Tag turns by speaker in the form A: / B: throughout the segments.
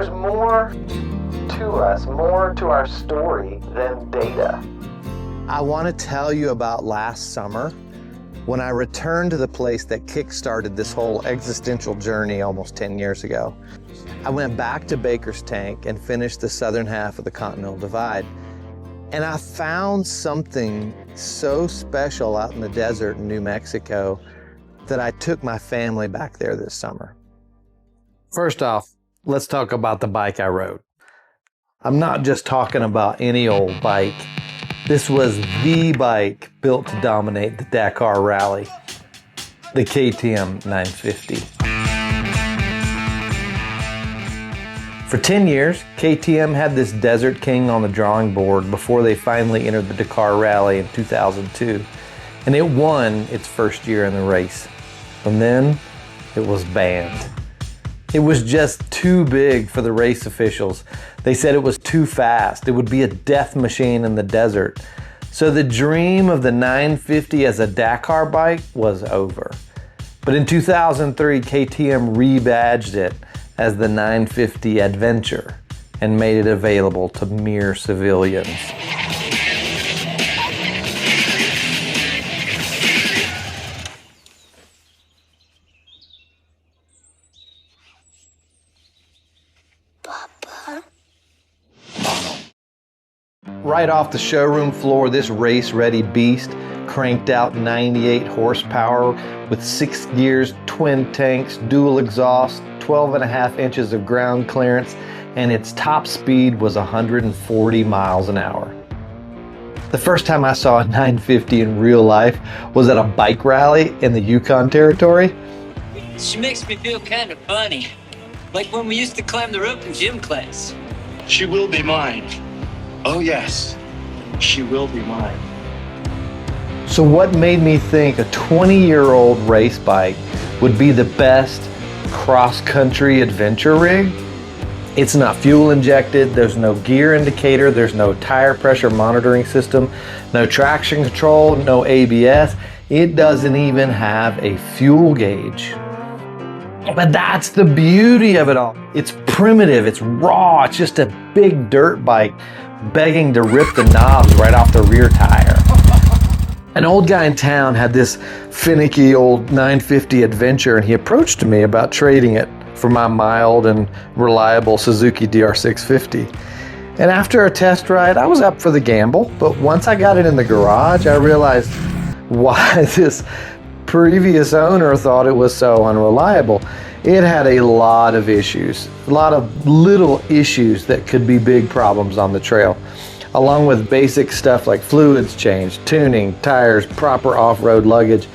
A: there's more to us, more to our story than data. I want to tell you about last summer when I returned to the place that kick-started this whole existential journey almost 10 years ago. I went back to Baker's Tank and finished the southern half of the Continental Divide. And I found something so special out in the desert in New Mexico that I took my family back there this summer. First off, let's talk about the bike I rode. I'm not just talking about any old bike. This was the bike built to dominate the Dakar Rally, the KTM 950. For 10 years, KTM had this Desert King on the drawing board before they finally entered the Dakar Rally in 2002, and it won its first year in the race. And then it was banned. It was just too big for the race officials. They said it was too fast. It would be a death machine in the desert. So the dream of the 950 as a Dakar bike was over. But in 2003, KTM rebadged it as the 950 Adventure and made it available to mere civilians. Right off the showroom floor, this race-ready beast cranked out 98 horsepower with 6 gears, twin tanks, dual exhaust, 12.5 inches of ground clearance, and its top speed was 140 miles an hour. The first time I saw a 950 in real life was at a bike rally in the Yukon Territory.
B: She makes me feel kind of funny, like when we used to climb the rope in gym class.
C: She will be mine. Oh yes, she will be mine.
A: So what made me think a 20-year-old race bike would be the best cross-country adventure rig? It's not fuel injected, there's no gear indicator, there's no tire pressure monitoring system, no traction control, no ABS. It doesn't even have a fuel gauge. But that's the beauty of it all. It's primitive, it's raw, it's just a big dirt bike begging to rip the knobs right off the rear tire. An old guy in town had this finicky old 950 Adventure, and he approached me about trading it for my mild and reliable Suzuki DR650. And after a test ride, I was up for the gamble, but once I got it in the garage, I realized why this previous owner thought it was so unreliable. It had a lot of issues, a lot of little issues that could be big problems on the trail, along with basic stuff like fluids change, tuning, tires, proper off-road luggage.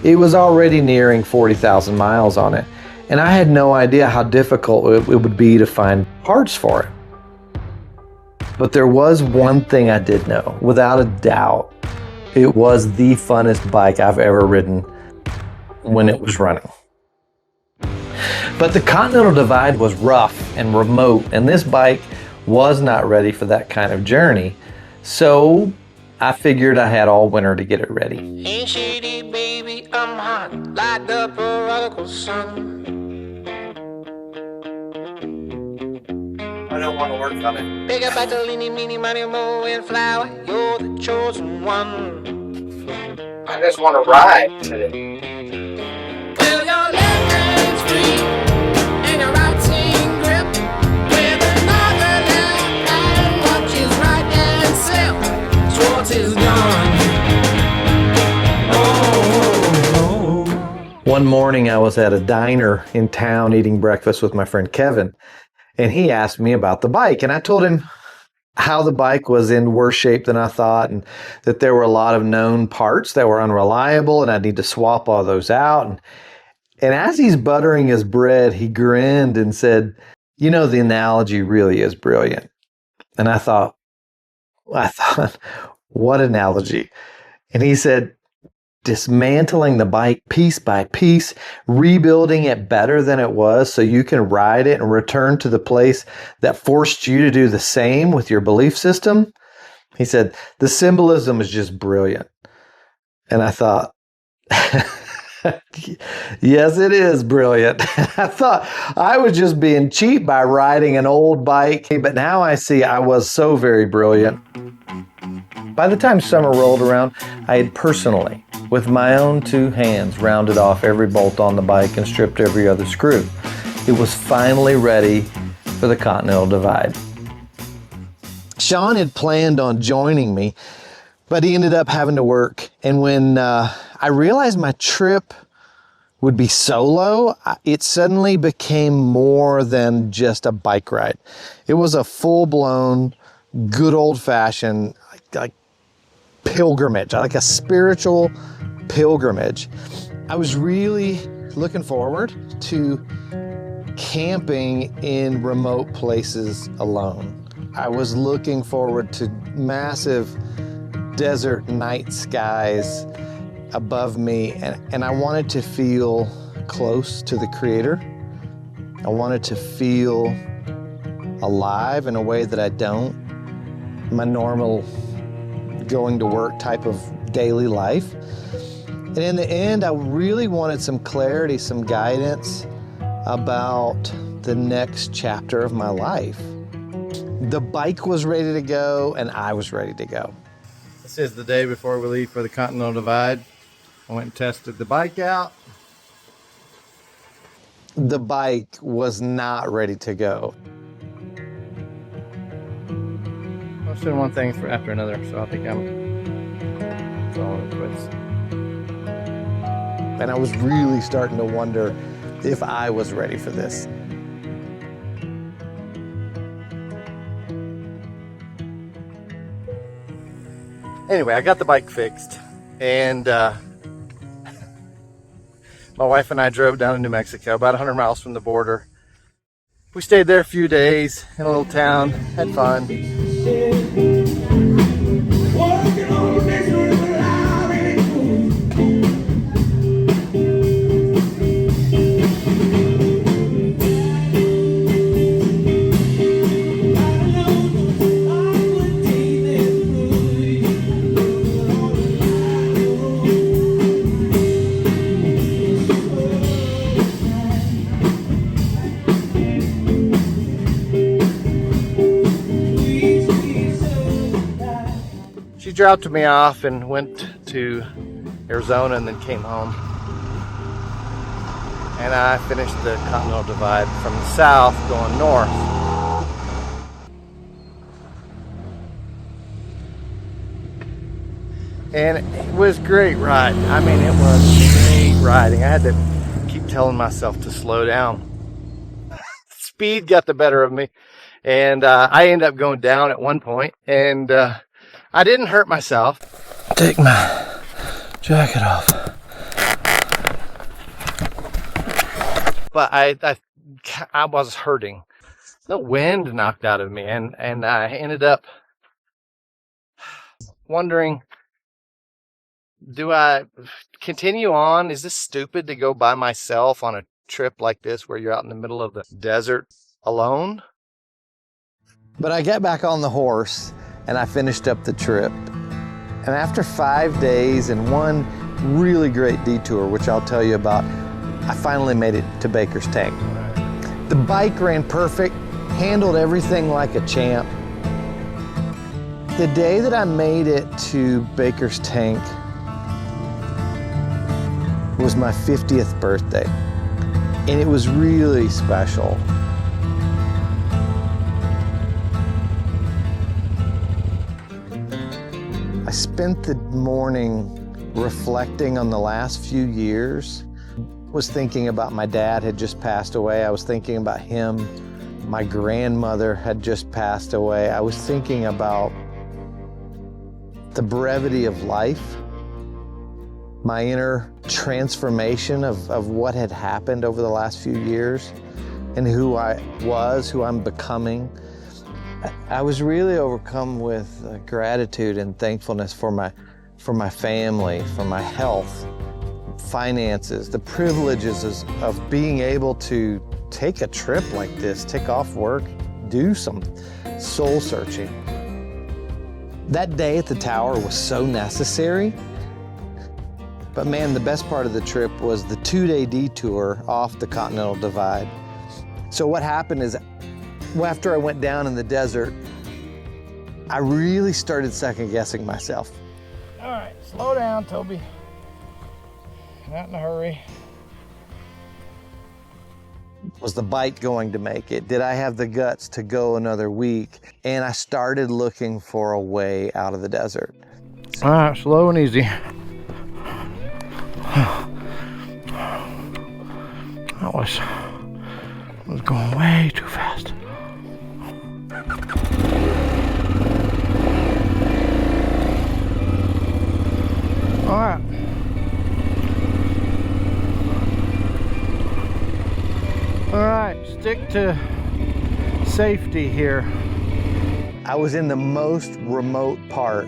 A: It was already nearing 40,000 miles on it, and I had no idea how difficult it would be to find parts for it. But there was one thing I did know, without a doubt. It was the funnest bike I've ever ridden when it was running. But the Continental Divide was rough and remote, and this bike was not ready for that kind of journey. So I figured I had all winter to get it ready.
D: Ain't shady, baby, I'm hot, like the prodigal son.
A: I don't want to work on it.
D: Big up Battolini, meeny, money, mo, and flower, you're the chosen one.
A: I just want to ride today.
D: Well, your left hand's free, and your right's in grip, with another left hand watches right and slip. Schwartz is gone.
A: One morning I was at a diner in town eating breakfast with my friend Kevin, and he asked me about the bike, and I told him how the bike was in worse shape than I thought, and that there were a lot of known parts that were unreliable, and I'd need to swap all those out. And as he's buttering his bread, he grinned and said, "You know, the analogy really is brilliant." And I thought, what analogy? And he said, dismantling the bike piece by piece, rebuilding it better than it was so you can ride it and return to the place that forced you to do the same with your belief system. He said, the symbolism is just brilliant. And I thought, Yes, it is brilliant. I thought I was just being cheap by riding an old bike, but now I see I was so very brilliant. By the time summer rolled around, I had personally, with my own 2 hands, rounded off every bolt on the bike and stripped every other screw. It was finally ready for the Continental Divide. Sean had planned on joining me, but he ended up having to work. And when I realized my trip would be solo, it suddenly became more than just a bike ride. It was a full-blown, good old-fashioned like pilgrimage, like a spiritual pilgrimage. I was really looking forward to camping in remote places alone. I was looking forward to massive desert night skies above me, and I wanted to feel close to the Creator. I wanted to feel alive in a way that I don't. My normal going to work type of daily life. And in the end, I really wanted some clarity, some guidance about the next chapter of my life. The bike was ready to go, and I was ready to go.
E: This is the day before we leave for the Continental Divide. I went and tested the bike out.
A: The bike was not ready to go.
E: I was doing one thing after another, so I think it's all it quits.
A: And I was really starting to wonder if I was ready for this.
E: Anyway, I got the bike fixed, and my wife and I drove down to New Mexico, about 100 miles from the border. We stayed there a few days in a little town, had fun. She dropped me off and went to Arizona and then came home. And I finished the Continental Divide from the south going north. And it was great ride. I mean, it was great riding. I had to keep telling myself to slow down. Speed got the better of me. And I ended up going down at one point, and I didn't hurt myself.
A: Take my jacket off.
E: But I was hurting. The wind knocked out of me, and I ended up wondering, do I continue on? Is this stupid to go by myself on a trip like this where you're out in the middle of the desert alone?
A: But I got back on the horse and I finished up the trip. And after 5 days and one really great detour, which I'll tell you about, I finally made it to Baker's Tank. The bike ran perfect, handled everything like a champ. The day that I made it to Baker's Tank was my 50th birthday, and it was really special. I spent the morning reflecting on the last few years. I was thinking about my dad had just passed away. I was thinking about him. My grandmother had just passed away. I was thinking about the brevity of life, my inner transformation of what had happened over the last few years, and who I was, who I'm becoming. I was really overcome with gratitude and thankfulness for my family, for my health, finances, the privileges of being able to take a trip like this, take off work, do some soul searching. That day at the tower was so necessary. But man, the best part of the trip was the 2-day detour off the Continental Divide. So what happened is, after I went down in the desert, I really started second guessing myself.
E: All right, slow down, Toby. Not in a hurry.
A: Was the bike going to make it? Did I have the guts to go another week? And I started looking for a way out of the desert.
E: All right, slow and easy. That was going way too fast. All right. All right, stick to safety here.
A: I was in the most remote part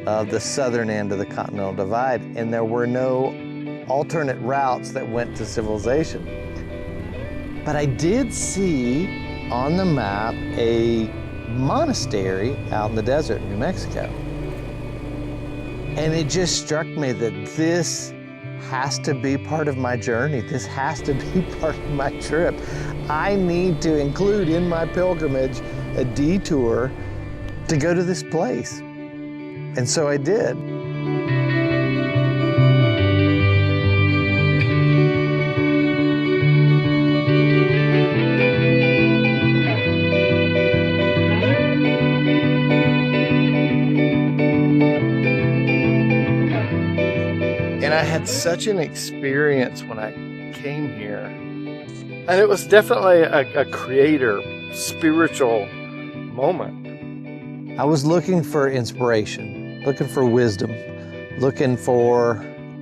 A: of the southern end of the Continental Divide, and there were no alternate routes that went to civilization. But I did see on the map a monastery out in the desert in New Mexico. And it just struck me that this has to be part of my journey. This has to be part of my trip. I need to include in my pilgrimage a detour to go to this place. And so I did.
E: And I had such an experience when I came here. And it was definitely a creator, spiritual moment.
A: I was looking for inspiration, looking for wisdom, looking for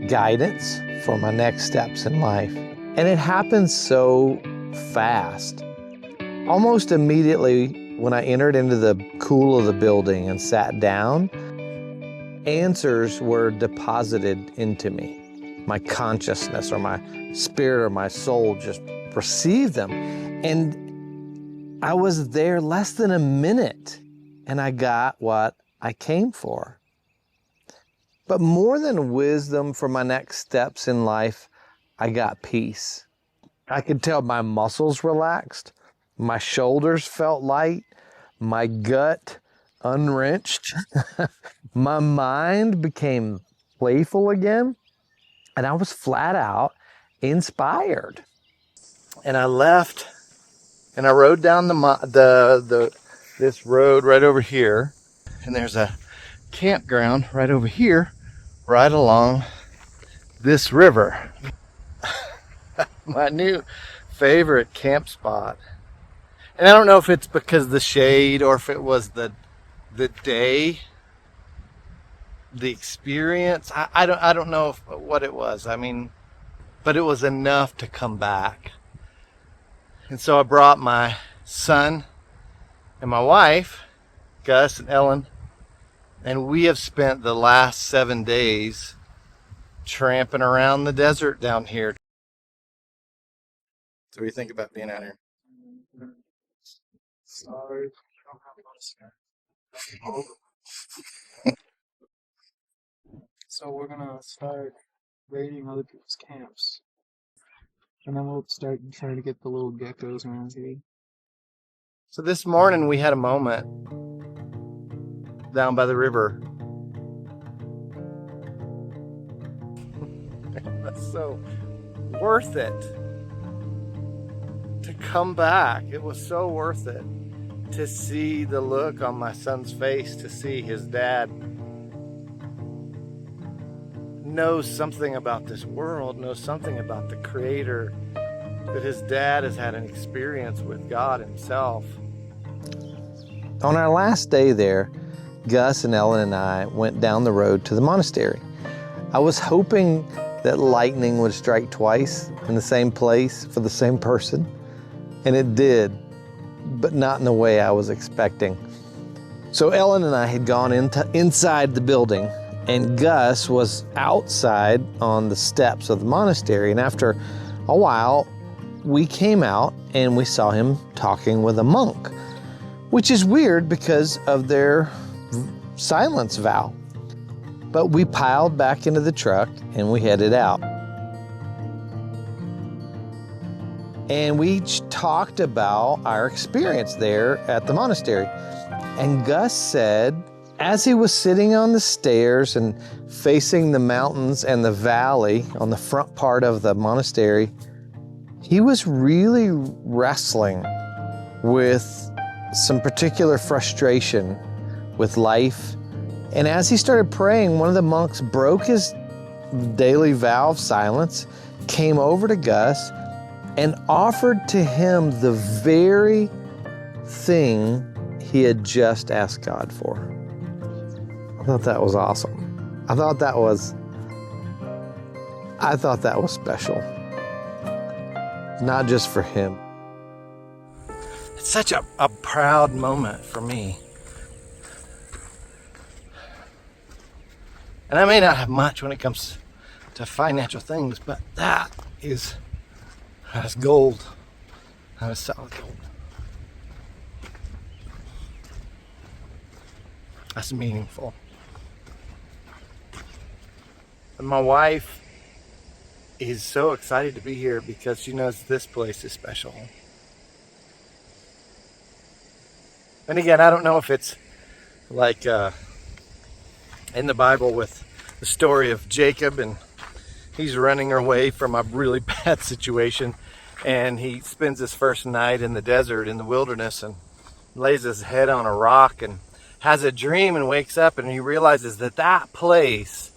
A: guidance for my next steps in life. And it happened so fast. Almost immediately when I entered into the cool of the building and sat down, answers were deposited into me. My consciousness or my spirit or my soul just received them. And I was there less than a minute and I got what I came for. But more than wisdom for my next steps in life, I got peace. I could tell my muscles relaxed, my shoulders felt light, my gut unwrenched. My mind became playful again, and I was flat out inspired.
E: And I left, and I rode down this road right over here, and there's a campground right over here, right along this river. My new favorite camp spot. And I don't know if it's because of the shade or if it was the day, the experience. I don't know what it was. I mean, but it was enough to come back. And so I brought my son and my wife, Gus and Ellen, and we have spent the last 7 days tramping around the desert down here. So what do you think about being out here?
F: Sorry. So we're gonna start raiding other people's camps. And then we'll start trying to get the little geckos around here.
E: So this morning we had a moment down by the river. That's so worth it to come back. It was so worth it to see the look on my son's face, to see his dad knows something about this world, knows something about the Creator, that his dad has had an experience with God himself.
A: On our last day there, Gus and Ellen and I went down the road to the monastery. I was hoping that lightning would strike twice in the same place for the same person, and it did, but not in the way I was expecting. So Ellen and I had gone inside the building, and Gus was outside on the steps of the monastery. And after a while, we came out and we saw him talking with a monk, which is weird because of their silence vow. But we piled back into the truck and we headed out. And we talked about our experience there at the monastery. And Gus said, as he was sitting on the stairs and facing the mountains and the valley on the front part of the monastery, he was really wrestling with some particular frustration with life. And as he started praying, one of the monks broke his daily vow of silence, came over to Gus, and offered to him the very thing he had just asked God for. I thought that was awesome. I thought that was special. Not just for him.
E: It's such a proud moment for me. And I may not have much when it comes to financial things, but that's gold. That is solid gold. That's meaningful. And my wife is so excited to be here because she knows this place is special. And again, I don't know if it's like in the Bible with the story of Jacob, and he's running away from a really bad situation, and he spends his first night in the desert, in the wilderness, and lays his head on a rock and has a dream and wakes up and he realizes that place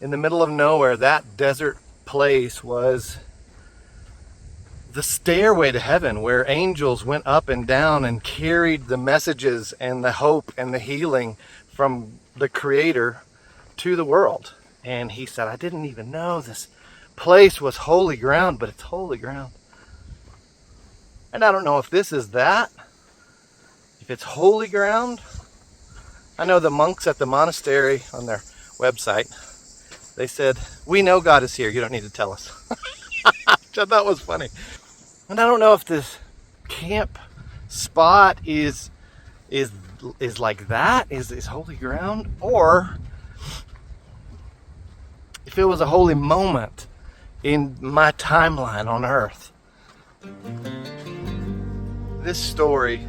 E: in the middle of nowhere, that desert place, was the stairway to heaven, where angels went up and down and carried the messages and the hope and the healing from the Creator to the world. And he said, I didn't even know this place was holy ground, but it's holy ground. And I don't know if this is that, if it's holy ground. I know the monks at the monastery on their website, they said, we know God is here, you don't need to tell us. Which I thought was funny. And I don't know if this camp spot is like that, is holy ground, or if it was a holy moment in my timeline on earth. This story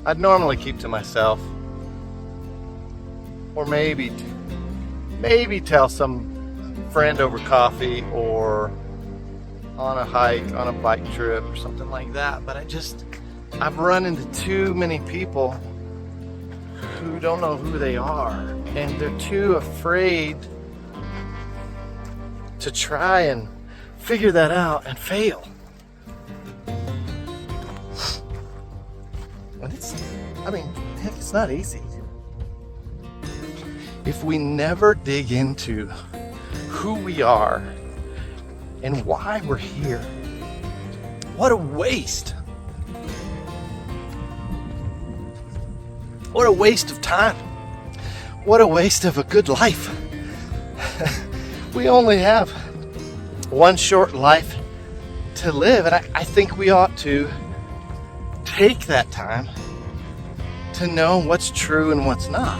E: I'd normally keep to myself, or maybe tell some friend over coffee or on a hike, on a bike trip or something like that. But I've run into too many people who don't know who they are, and they're too afraid to try and figure that out and fail. And it's not easy. If we never dig into who we are and why we're here, what a waste. What a waste of time. What a waste of a good life. We only have one short life to live, and I think we ought to take that time to know what's true and what's not.